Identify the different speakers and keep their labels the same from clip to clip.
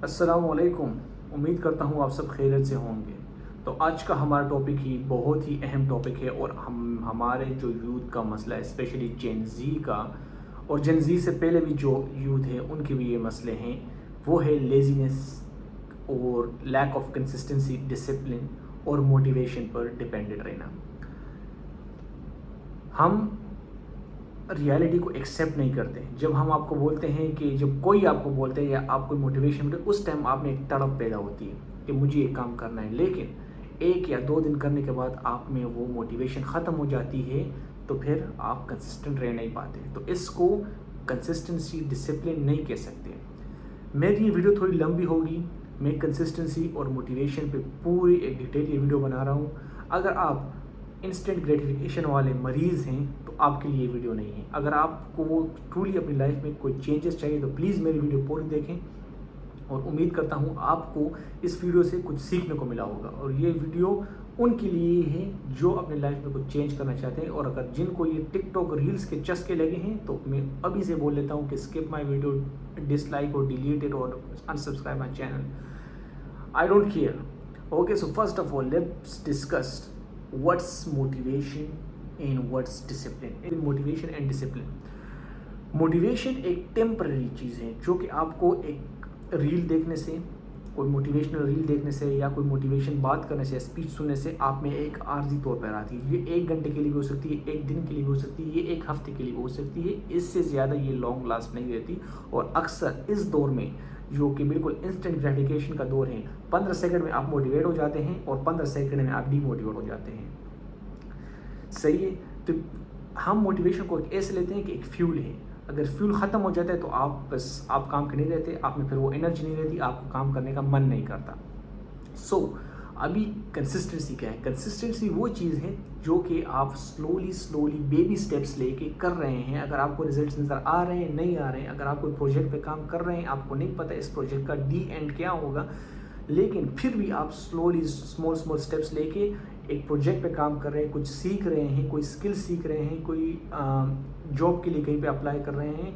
Speaker 1: अस्सलामुअलैकुम। उम्मीद करता हूँ आप सब खैरियत से होंगे। तो आज का हमारा टॉपिक ही बहुत ही अहम टॉपिक है और हमारे जो यूथ का मसला है, स्पेशली जेन ज़ी का, और जेन ज़ी से पहले भी जो यूथ है उनके भी ये मसले हैं। वो है लेज़ीनेस और लैक ऑफ कंसिस्टेंसी, डिसिप्लिन और मोटिवेशन पर डिपेंडेंट रहना। हम रियलिटी को एक्सेप्ट नहीं करते। जब हम आपको बोलते हैं कि जब कोई आपको बोलते हैं या आपको मोटिवेशन मिलते, उस टाइम आप में एक तड़प पैदा होती है कि मुझे ये काम करना है, लेकिन 1 या 2 दिन करने के बाद आप में वो मोटिवेशन ख़त्म हो जाती है, तो फिर आप कंसिस्टेंट रह नहीं पाते। तो इसको कंसिस्टेंसी, डिसिप्लिन नहीं कह सकते। मेरी ये वीडियो थोड़ी लंबी होगी। मैं कंसिस्टेंसी और मोटिवेशन पे पूरी एक डिटेल ये वीडियो बना रहा हूँ। अगर आप इंस्टेंट ग्रेटिफिकेशन वाले मरीज़ हैं तो आपके लिए वीडियो नहीं है। अगर आपको वो ट्रूली अपनी लाइफ में कोई चेंजेस चाहिए तो प्लीज़ मेरी वीडियो पूरी देखें, और उम्मीद करता हूँ आपको इस वीडियो से कुछ सीखने को मिला होगा। और ये वीडियो उनके लिए है जो अपनी लाइफ में कुछ चेंज करना चाहते हैं। और अगर जिनको ये टिकटॉक रील्स के चस्के लगे हैं तो मैं अभी से बोल लेता हूँ कि स्किप माई वीडियो, डिसलाइक और डिलीट इट और unsubscribe my channel. I don't care. Okay, so first of all, let's discuss what's motivation and what's discipline. Motivation and discipline. Motivation एक टेम्पररी चीज़ है जो कि आपको एक रील देखने से, कोई मोटिवेशनल रील देखने से या कोई मोटिवेशन बात करने से, स्पीच सुनने से आप में एक आर्जी तौर पर आती है। ये 1 घंटे के लिए भी हो सकती है, 1 दिन के लिए भी हो सकती है, ये 1 हफ्ते के लिए भी हो सकती है। इससे ज़्यादा ये लॉन्ग लास्ट नहीं रहती। और अक्सर इस दौर में जो कि बिल्कुल इंस्टेंट ग्रेटिफिकेशन का दौर है, 15 सेकंड में आप मोटिवेट हो जाते हैं और 15 सेकंड में आप डीमोटिवेट हो जाते हैं। सही है। तो हम मोटिवेशन को ऐसे लेते हैं कि एक फ्यूल है। अगर फ्यूल ख़त्म हो जाता है तो आप काम के नहीं रहते, आप में फिर वो एनर्जी नहीं रहती, आपको काम करने का मन नहीं करता। अभी कंसिस्टेंसी क्या है? कंसिस्टेंसी वो चीज़ है जो कि आप स्लोली बेबी स्टेप्स लेके कर रहे हैं। अगर आपको रिजल्ट्स नज़र आ रहे हैं, नहीं आ रहे हैं, अगर आप कोई प्रोजेक्ट पे काम कर रहे हैं, आपको नहीं पता इस प्रोजेक्ट का डी एंड क्या होगा, लेकिन फिर भी आप स्लोली स्मॉल स्टेप्स लेके एक प्रोजेक्ट पे काम कर रहे हैं, कुछ सीख रहे हैं, कोई स्किल सीख रहे हैं, कोई जॉब के लिए कहीं पे अप्लाई कर रहे हैं,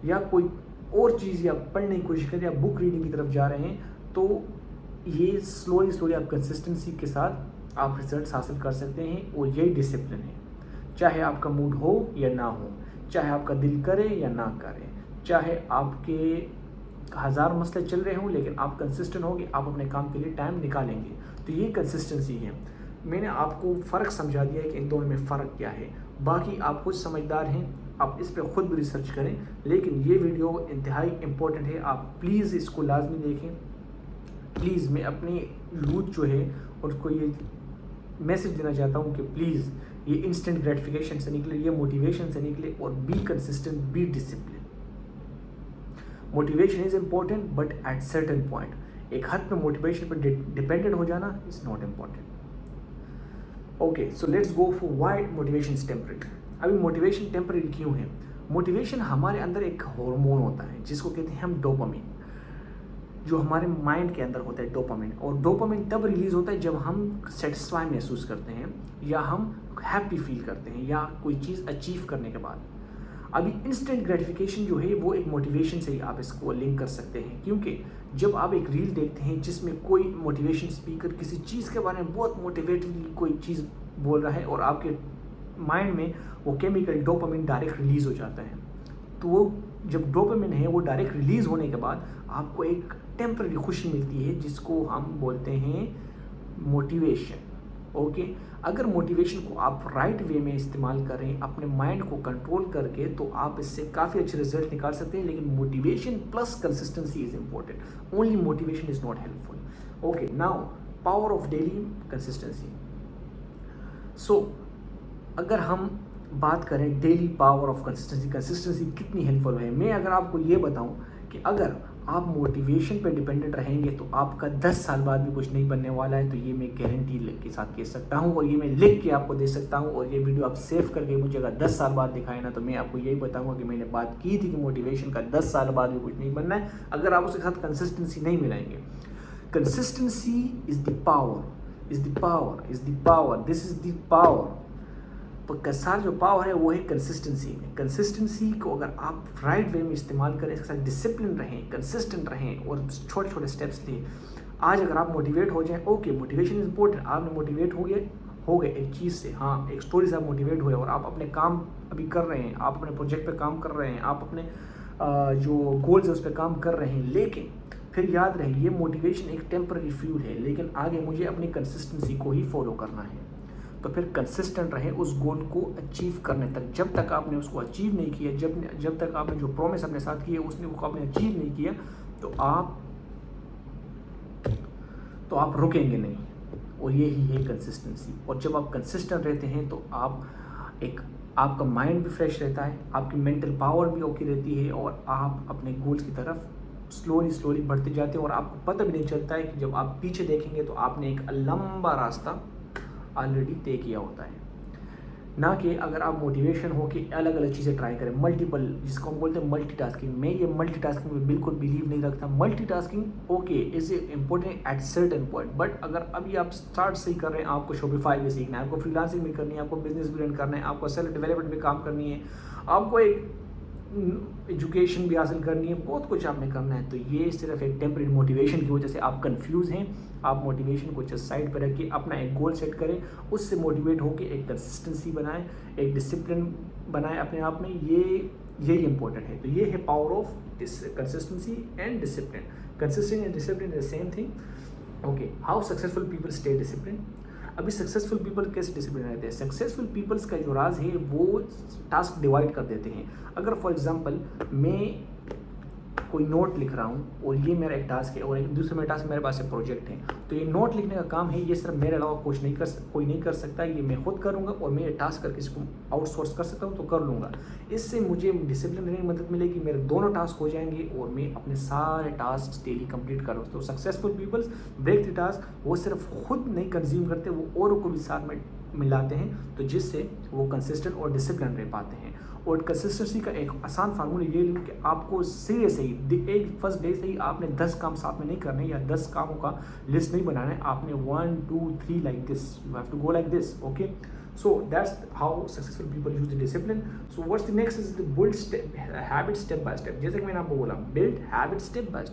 Speaker 1: या कोई और चीज़ या पढ़ने की कोशिश कर रहे हैं, या बुक रीडिंग की तरफ जा रहे हैं, तो ये स्लोली आप कंसिस्टेंसी के साथ आप रिजल्ट्स हासिल कर सकते हैं। और यही डिसिप्लिन है। चाहे आपका मूड हो या ना हो, चाहे आपका दिल करे या ना करे, चाहे आपके 1000 मसले चल रहे हों, लेकिन आप कंसिस्टेंट होंगे, आप अपने काम के लिए टाइम निकालेंगे। तो ये कंसिस्टेंसी है। मैंने आपको फ़र्क समझा दिया है कि इन दोनों में फ़र्क क्या है। बाकी आप खुद समझदार हैं, आप इस पर खुद भी रिसर्च करें, लेकिन ये वीडियो इंतहाई इम्पोर्टेंट है। आप प्लीज़ इसको लाजमी देखें। प्लीज़ मैं अपनी यूथ जो है उसको ये मैसेज देना चाहता हूँ कि प्लीज़ ये इंस्टेंट ग्रेटिफिकेशन से निकले, ये मोटिवेशन से निकले, और be consistent, be discipline. Motivation is important but at certain point. एक हद पे मोटिवेशन पर डिपेंडेंट हो जाना is not important. Okay, so let's go for why motivation is temporary. अभी मोटिवेशन टेम्परेरी क्यों है? मोटिवेशन हमारे अंदर एक हार्मोन होता है जिसको कहते हैं हम डोपामिन, जो हमारे माइंड के अंदर होता है डोपामिन। और डोपामिन तब रिलीज़ होता है जब हम सेटिस्फाई महसूस करते हैं, या हम हैप्पी फील करते हैं, या कोई चीज़ अचीव करने के बाद। अभी इंस्टेंट ग्रेटिफिकेशन जो है वो एक मोटिवेशन से ही आप इसको लिंक कर सकते हैं, क्योंकि जब आप एक रील देखते हैं जिसमें कोई मोटिवेशन स्पीकर किसी चीज़ के बारे में बहुत मोटिवेटिवली कोई चीज़ बोल रहा है, और आपके माइंड में वो केमिकल डोपामिन डायरेक्ट रिलीज़ हो जाता है, तो वो जब डोपामिन है वो डायरेक्ट रिलीज़ होने के बाद आपको एक टेम्पररी खुशी मिलती है जिसको हम बोलते हैं मोटिवेशन। ओके, अगर मोटिवेशन को आप राइट वे में इस्तेमाल करें, अपने माइंड को कंट्रोल करके, तो आप इससे काफ़ी अच्छे रिजल्ट निकाल सकते हैं। लेकिन motivation plus consistency is important. Only motivation is not helpful. Okay, now power of daily consistency. अगर हम बात करें daily power of consistency, consistency कितनी हेल्पफुल है, मैं अगर आपको ये बताऊं कि अगर आप मोटिवेशन पे डिपेंडेंट रहेंगे तो आपका 10 साल बाद भी कुछ नहीं बनने वाला है, तो ये मैं गारंटी के साथ कह सकता हूँ, और ये मैं लिख के आपको दे सकता हूँ। और ये वीडियो आप सेव करके मुझे अगर 10 साल बाद दिखाए ना, तो मैं आपको यही बताऊँगा कि मैंने बात की थी कि मोटिवेशन का 10 साल बाद भी कुछ नहीं बनना है, अगर आप उसके साथ कंसिस्टेंसी नहीं मिलाएंगे। Consistency is the power, this is the power. सारा जो पावर है वो है कंसिस्टेंसी में। कंसिस्टेंसी को अगर आप राइट वे में इस्तेमाल करें, इसके साथ डिसिप्लिन रहें, कंसिस्टेंट रहें और छोटे छोटे स्टेप्स लें। आज अगर आप मोटिवेट हो जाएं, ओके मोटिवेशन इज इम्पोर्टेंट, आपने मोटिवेट हो गए एक चीज़ से, हाँ एक स्टोरी से आप मोटिवेट हुए और आप अपने काम अभी कर रहे हैं, आप अपने प्रोजेक्ट पे काम कर रहे हैं, आप अपने जो गोल्स है उस पर काम कर रहे हैं, लेकिन फिर याद रहे ये मोटिवेशन एक टेम्पररी फ्यूल है, लेकिन आगे मुझे अपनी कंसिस्टेंसी को ही फॉलो करना है। तो फिर कंसिस्टेंट रहे उस गोल को अचीव करने तक। जब तक आपने उसको अचीव नहीं किया, जब तक आपने जो प्रॉमिस अपने साथ की है उसने को आपने अचीव नहीं किया, तो आप रुकेंगे नहीं। और ये ही है कंसिस्टेंसी। और जब आप कंसिस्टेंट रहते हैं तो आपका माइंड भी फ्रेश रहता है, आपकी मेंटल पावर भी ओके रहती है और आप अपने गोल्स की तरफ स्लोली बढ़ते जाते हैं और आपको पता भी नहीं चलता है कि जब आप पीछे देखेंगे तो आपने एक लंबा रास्ता ऑलरेडी तय किया होता है। ना कि अगर आप मोटिवेशन हो कि अलग अलग चीज़ें ट्राई करें, मल्टीपल, जिसको हम बोलते हैं मल्टीटास्किंग। मैं ये मल्टीटास्किंग में बिल्कुल बिलीव नहीं रखता। Multitasking okay is important at certain point, but अगर अभी आप स्टार्ट से ही कर रहे हैं, आपको शॉपिफाई भी सीखना है, आपको फ्रीलांसिंग भी करनी है, आपको बिजनेस भी रन करना है, आपको सेल्फ डेवलपमेंट भी काम करनी है, आपको एक एजुकेशन भी हासिल करनी है, बहुत कुछ आपने करना है, तो ये सिर्फ एक टेम्परेरी मोटिवेशन की वजह से आप कंफ्यूज हैं। आप मोटिवेशन को जस्ट साइड पर रखिए, अपना एक गोल सेट करें, उससे मोटिवेट होकर एक कंसिस्टेंसी बनाएं, एक डिसिप्लिन बनाएं अपने आप में। यही इंपॉर्टेंट है। तो ये है power of consistency and discipline. Consistency and discipline is the same thing. Okay, how successful people stay discipline. अभी सक्सेसफुल पीपल कैसे डिसिप्लिन रहते हैं? सक्सेसफुल पीपल्स का जो राज है वो टास्क डिवाइड कर देते हैं। अगर फॉर एग्जांपल मैं कोई नोट लिख रहा हूँ और ये मेरा एक टास्क है और एक दूसरा मेरा टास्क मेरे पास एक प्रोजेक्ट है, तो ये नोट लिखने का काम है, ये सिर्फ मेरे अलावा कोई नहीं कर सकता, ये मैं खुद करूँगा और मैं ये टास्क करके इसको आउटसोर्स कर सकता हूँ तो कर लूँगा। इससे मुझे डिसिप्लिन रहने में मदद मिलेगी, मेरे दोनों टास्क हो जाएंगे और मैं अपने सारे टास्क डेली कंप्लीट करूँ। तो successful peoples break the task, वो सिर्फ खुद नहीं कंज्यूम करते, वो औरों को भी साथ में मिलाते हैं, तो जिससे वो कंसिस्टेंट और डिसिप्लिन रह पाते हैं। और कंसिस्टेंसी का एक आसान फार्मूला ये लूँ कि आपको सिरे से ही एक फर्स्ट डे से ही आपने 10 काम साथ में नहीं करने या 10 कामों का लिस्ट नहीं बनाना है। आपने 1 2 3 like this, you have to go like this. Okay, so that's how successful people use the discipline. So what's the next is the build habit step by step. जैसे कि मैंने आपको बोला, build habit step by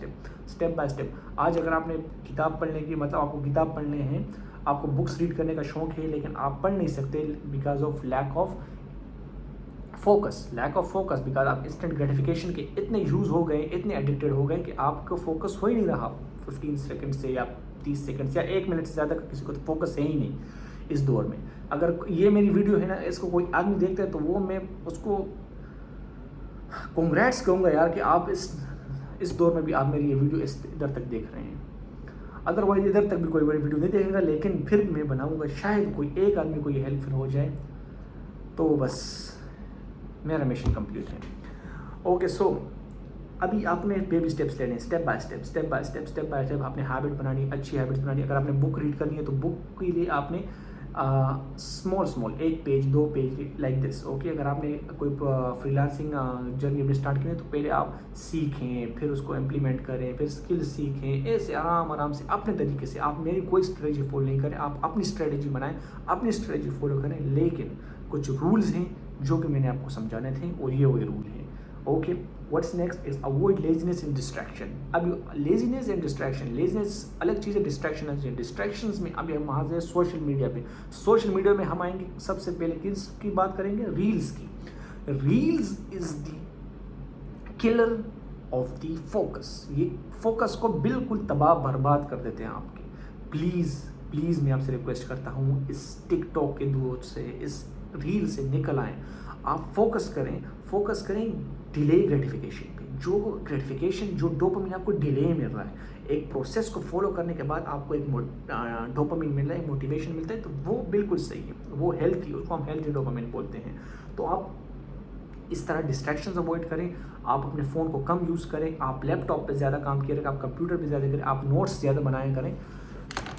Speaker 1: step. आज अगर आपने किताब पढ़ने की, मतलब आपको किताब पढ़ने हैं, आपको बुक्स रीड करने का शौक है, लेकिन आप पढ़ नहीं सकते because of lack of focus, because आप इंस्टेंट ग्रेटिफिकेशन के इतने यूज़ हो गए, इतने एडिक्टेड हो गए कि आपका फोकस हो ही नहीं रहा 15 सेकंड से या 30 सेकंड से या 1 मिनट से ज़्यादा का किसी को तो फोकस है ही नहीं इस दौर में। अगर ये मेरी वीडियो है ना, इसको कोई आदमी देखता है तो वो मैं उसको कांग्रेट्स कहूँगा यार कि आप इस दौर में भी आप मेरी ये वीडियो इधर तक देख रहे हैं। अदरवाइज इधर तक भी कोई बड़ी वीडियो नहीं देखेगा, लेकिन फिर मैं बनाऊँगा, शायद कोई एक आदमी को ये हेल्पफुल हो जाए, तो बस मेरा मिशन कंप्लीट है। ओके, सो अभी आपने बेबी स्टेप्स लेने, स्टेप बाय स्टेप आपने हैबिट बनानी, अच्छी हैबिट्स बनानी। अगर आपने बुक रीड करनी है तो बुक के लिए आपने small 1 page 2 page like this. Okay, अगर आपने कोई फ्रीलांसिंग जर्नी अपनी स्टार्ट की है तो पहले आप सीखें, फिर उसको इम्प्लीमेंट करें, फिर स्किल्स सीखें, ऐसे आराम से अपने तरीके से। आप मेरी कोई स्ट्रेटजी फॉलो नहीं करें, आप अपनी स्ट्रेटजी बनाएं, अपनी स्ट्रेटजी फॉलो करें, लेकिन कुछ रूल्स हैं जो कि मैंने आपको समझाने थे और ये वही रूल है। Okay, what's next is avoid laziness and distraction. अभी लेजीनेस एंड डिस्ट्रैक्शन, लेजीनेस अलग चीज़ है, डिस्ट्रैक्शन अलग चीज़ है। डिस्ट्रैक्शंस में अभी हम वहाँ से सोशल मीडिया में हम आएंगे। सबसे पहले किसकी बात करेंगे? रील्स की। Reels is the killer of the focus. ये फोकस को बिल्कुल तबाह बर्बाद कर देते हैं आपके। प्लीज़ मैं आपसे रिक्वेस्ट करता हूँ, इस टिकटॉक के दौर से, इस रील से निकल आएँ। आप फोकस करें डिले ग्रेटिफिकेशन पे। जो ग्रेटिफिकेशन, जो डोपामिन आपको डिले मिल रहा है, एक प्रोसेस को फॉलो करने के बाद आपको एक डोपामिन मिल रहा है, मोटिवेशन मिलता है, तो वो बिल्कुल सही है, वो हेल्थी, उसको हम हेल्थी डोपामिन बोलते हैं। तो आप इस तरह डिस्ट्रैक्शंस अवॉइड करें, आप अपने फ़ोन को कम यूज़ करें, आप लैपटॉप पे ज़्यादा काम करें, आप कंप्यूटर पे ज़्यादा करें, आप नोट्स ज़्यादा बनाया करें।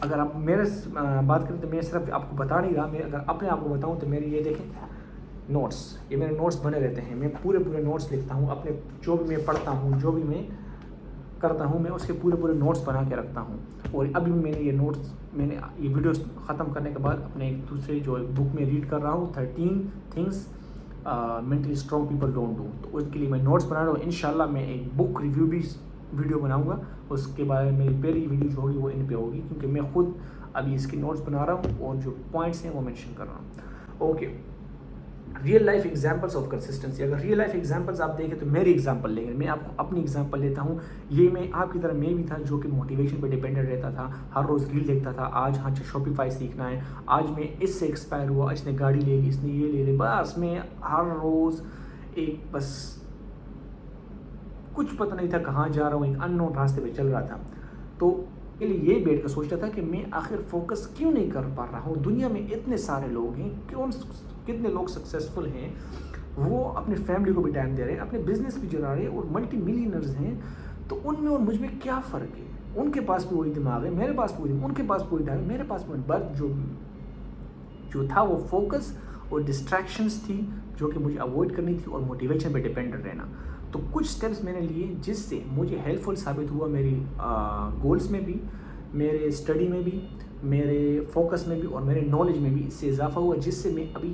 Speaker 1: अगर आप मेरे बात करें तो मैं सिर्फ आपको बता नहीं रहा, मैं अगर अपने आप को बताऊँ तो मेरे ये देखें नोट्स, ये मेरे नोट्स बने रहते हैं। मैं पूरे नोट्स लिखता हूँ अपने, जो भी मैं पढ़ता हूँ, जो भी मैं करता हूँ, मैं उसके पूरे नोट्स बना के रखता हूँ। और अभी मैंने ये नोट्स, मैंने ये वीडियोस ख़त्म करने के बाद अपने एक दूसरे जो बुक में रीड कर रहा हूँ, 13 things mentally strong people don't do, तो उसके लिए मैं नोट्स बना रहा हूँ। इंशाल्लाह मैं एक बुक रिव्यू भी वीडियो बनाऊँगा, उसके बारे में मेरी पहली वीडियो जो होगी वो इन पे होगी, क्योंकि मैं खुद अभी इसकी नोट्स बना रहा हूँ और जो पॉइंट्स हैं वो मेंशन कर रहा हूँ। Okay, real life examples of consistency. अगर रियल लाइफ एग्जाम्पल्स आप देखें तो मेरी एग्जाम्पल लेंगे, मैं आपको अपनी एग्जाम्पल लेता हूँ। ये मैं आपकी तरह मैं भी था जो कि मोटिवेशन पे डिपेंडेंट रहता था, हर रोज़ रील देखता था, आज हाँ शॉपिफाई सीखना है, आज मैं इससे एक्सपायर हुआ, इसने गाड़ी ले ली, इसने ये ले ली, बस मैं हर रोज़ एक बस कुछ पता नहीं था कहाँ जा रहा हूँ, एक अननोन रास्ते पे चल रहा था। तो के लिए ये बैठ कर सोचता था कि मैं आखिर फोकस क्यों नहीं कर पा रहा हूँ। दुनिया में इतने सारे लोग हैं, कितने लोग सक्सेसफुल हैं, वो अपनी फैमिली को भी टाइम दे रहे हैं, अपने बिजनेस भी चला रहे हैं और मल्टी मिलियनर्स हैं, तो उनमें और मुझ में क्या फ़र्क है। उनके पास भी वही दिमाग है, मेरे पास भी, उनके पास पूरी टाइम है, मेरे पास भी। बस जो था वो फोकस और डिस्ट्रैक्शंस थी जो कि मुझे अवॉइड करनी थी और मोटिवेशन पे डिपेंडेंट रहना। तो कुछ स्टेप्स मैंने लिए जिससे मुझे हेल्पफुल साबित हुआ, मेरी गोल्स में भी, मेरे स्टडी में भी, मेरे फोकस में भी और मेरे नॉलेज में भी इससे इजाफा हुआ, जिससे मैं अभी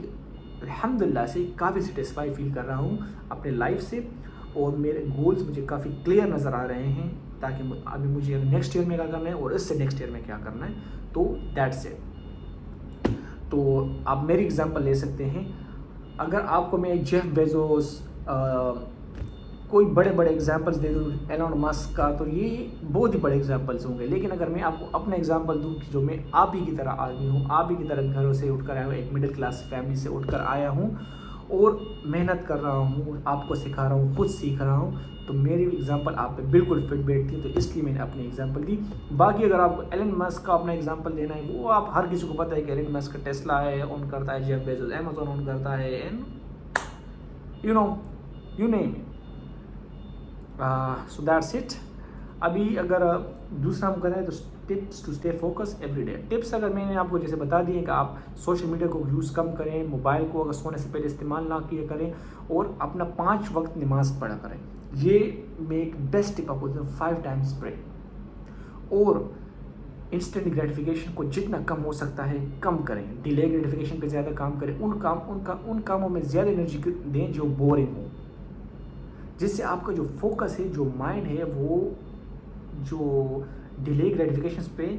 Speaker 1: अल्हम्दुलिल्लाह से काफ़ी सेटिस्फाई फील कर रहा हूँ अपने लाइफ से और मेरे गोल्स मुझे काफ़ी क्लियर नज़र आ रहे हैं, ताकि अभी मुझे नेक्स्ट ईयर में क्या करना है और इससे नेक्स्ट ईयर में क्या करना है। तो दैट्स इट। तो आप मेरी एग्जांपल ले सकते हैं। अगर आपको मैं जेफ बेजोस कोई बड़े बड़े एग्जांपल्स दे दूँ, एलोन मस्क का, तो ये बहुत ही बड़े एग्जांपल्स होंगे। लेकिन अगर मैं आपको अपना एग्जांपल दूँ कि जो मैं आप ही की तरह आदमी हूँ, आप ही की तरह घरों से उठकर आया हूँ, एक मिडिल क्लास फैमिली से उठकर आया हूँ और मेहनत कर रहा हूँ, आपको सिखा रहा हूँ, खुद सीख रहा हूँ, तो मेरी भी एग्जांपल आप पे बिल्कुल फिट बैठती है, तो इसलिए मैंने अपनी एग्जांपल दी। बाकी अगर आपको एलन मस्क का अपना एग्जांपल देना है, वो आप हर किसी को पता है कि एलन मस्क का टेस्ला है, ओन करता है, जेफ बेजोस अमेज़न ओन करता है, and you name it. So that's it. अभी अगर दूसरा हम करें तो tips to stay focus every day. Tips अगर मैंने आपको जैसे बता दिए कि आप सोशल मीडिया को यूज़ कम करें, मोबाइल को अगर सोने से पहले इस्तेमाल ना किया करें और अपना 5 वक्त नमाज पढ़ा करें। ये मैं एक बेस्ट टिप आपको देता हूँ, 5 टाइम्स प्रे। और इंस्टेंट ग्रेटिफिकेशन को जितना कम हो सकता है कम करें, डिले ग्रेटिफिकेशन पे ज़्यादा काम करें, उन कामों में ज़्यादा एनर्जी दें जो बोरिंग हो, जिससे आपका जो फोकस है, जो माइंड है, वो जो डिले ग्रेटिफिकेशंस पे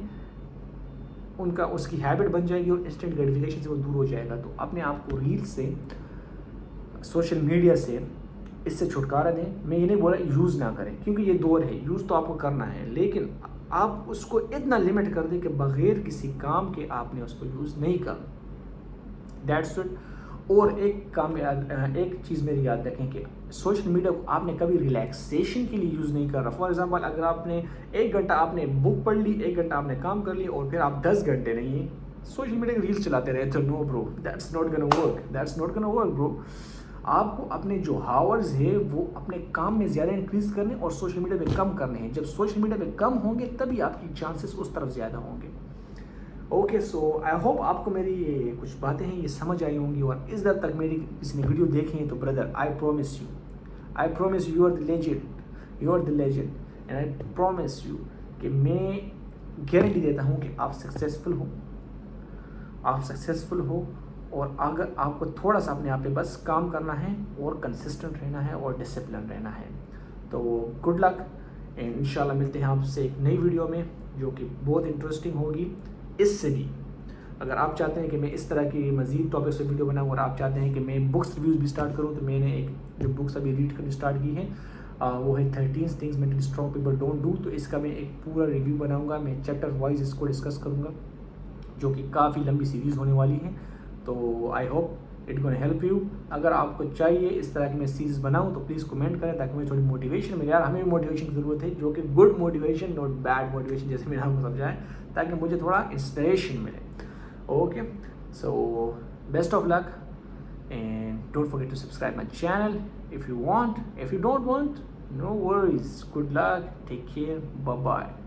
Speaker 1: उसकी हैबिट बन जाएगी और इंस्टेंट ग्रेटिफिकेशन से वो दूर हो जाएगा। तो अपने आप को रील से, सोशल मीडिया से, इससे छुटकारा दें। मैं ये नहीं बोला यूज़ ना करें, क्योंकि ये दौर है, यूज़ तो आपको करना है, लेकिन आप उसको इतना लिमिट कर दें कि बग़ैर किसी काम के आपने उसको यूज़ नहीं करना। That's it. और एक चीज़ मेरी याद रखें कि सोशल मीडिया को आपने कभी रिलैक्सेशन के लिए यूज़ नहीं कर रहा। फॉर एग्जांपल, अगर आपने 1 घंटा आपने बुक पढ़ ली, 1 घंटा आपने काम कर लिया और फिर आप 10 घंटे नहीं सोशल मीडिया की रील्स चलाते रहे, तो no bro, that's not gonna work bro. आपको अपने जो हावर्स है वो अपने काम में ज़्यादा इंक्रीज़ करने और सोशल मीडिया पे कम करने हैं। जब सोशल मीडिया पे कम होंगे तभी आपकी चांसेस उस तरफ ज़्यादा होंगे। ओके, सो आई होप आपको मेरी ये कुछ बातें हैं ये समझ आई होंगी, और इस दर तक मेरी किसी ने वीडियो देखी है तो brother, I promise you are the legend and I promise you कि मैं गारंटी देता हूँ कि आप सक्सेसफुल हो। और अगर आपको थोड़ा सा अपने आप पे बस काम करना है और कंसिस्टेंट रहना है और डिसिप्लिन रहना है, तो गुड लक एंड इंशाल्लाह मिलते हैं आपसे एक नई वीडियो में जो कि बहुत इंटरेस्टिंग होगी। इससे भी अगर आप चाहते हैं कि मैं इस तरह की मज़ीद टॉपिक्स पे वीडियो बनाऊँ और आप चाहते हैं कि मैं बुक्स रिव्यूज़ भी स्टार्ट करूँ, तो मैंने एक जो बुक्स अभी रीड करनी स्टार्ट की है वो है 13 things mentally strong people don't do. तो इसका मैं एक पूरा रिव्यू बनाऊँगा, मैं चैप्टर वाइज इसको डिस्कस करूँगा, जो कि काफ़ी लंबी सीरीज़ होने वाली है। तो I hope it gonna help you. अगर आपको चाहिए इस तरह की मैं सीरीज़ बनाऊँ तो प्लीज़ कमेंट करें, ताकि मुझे थोड़ी मोटिवेशन मिले। यार हमें भी मोटिवेशन की ज़रूरत है, जो कि good motivation, not bad motivation, जैसे मैंने आपको समझाया, ताकि मुझे थोड़ा इंस्पिरेशन मिले। Okay, so best of luck and don't forget to subscribe my channel if you want. If you don't want, no worries. Good luck, take care, bye bye.